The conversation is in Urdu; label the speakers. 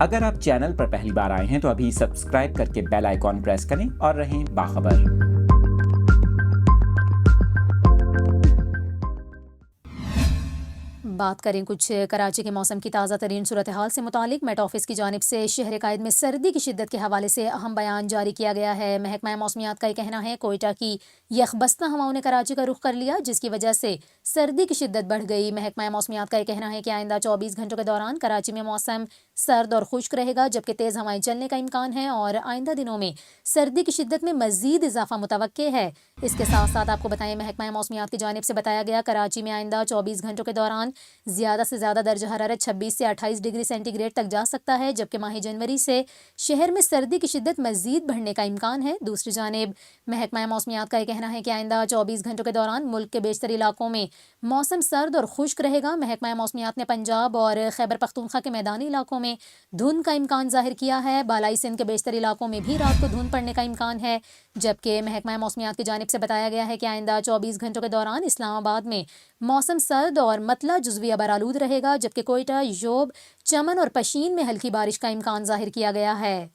Speaker 1: اگر آپ چینل پر پہلی بار آئے ہیں تو ابھی سبسکرائب کر کے بیل آئیکن پریس کریں اور رہیں باخبر۔
Speaker 2: بات کریں کچھ کراچی کے موسم کی تازہ ترین صورتحال سے متعلق۔ میٹ آفس کی جانب سے شہر قائد میں سردی کی شدت کے حوالے سے اہم بیان جاری کیا گیا ہے۔ محکمہ موسمیات کا یہ کہنا ہے کوئٹہ کی یخبستہ ہواؤں نے کراچی کا رخ کر لیا، جس کی وجہ سے سردی کی شدت بڑھ گئی۔ محکمہ موسمیات کا یہ کہنا ہے کہ آئندہ 24 گھنٹوں کے دوران کراچی میں موسم سرد اور خشک رہے گا، جبکہ تیز ہوائیں چلنے کا امکان ہے اور آئندہ دنوں میں سردی کی شدت میں مزید اضافہ متوقع ہے۔ اس کے ساتھ ساتھ آپ کو بتائیں محکمہ موسمیات کی جانب سے بتایا گیا کراچی میں آئندہ 24 گھنٹوں کے دوران زیادہ سے زیادہ درجہ حرارت 26 سے 28 ڈگری سینٹی گریڈ تک جا سکتا ہے، جبکہ ماہ جنوری سے شہر میں سردی کی شدت مزید بڑھنے کا امکان ہے۔ دوسری جانب محکمہ موسمیات کا یہ کہنا ہے کہ آئندہ 24 گھنٹوں کے دوران ملک کے بیشتر علاقوں میں موسم سرد اور خشک رہے گا۔ محکمہ موسمیات نے پنجاب اور خیبر پختونخوا کے میدانی علاقوں میں دھند کا امکان ظاہر کیا ہے۔ بالائی سندھ کے بیشتر علاقوں میں بھی رات کو دھند پڑنے کا امکان ہے، جبکہ محکمہ موسمیات کی جانب سے بتایا گیا ہے کہ آئندہ 24 گھنٹوں کے دوران اسلام آباد میں موسم سرد اور مطلع جزوی ابرآلود رہے گا، جبکہ کوئٹہ، یوب، چمن اور پشین میں ہلکی بارش کا امکان ظاہر کیا گیا ہے۔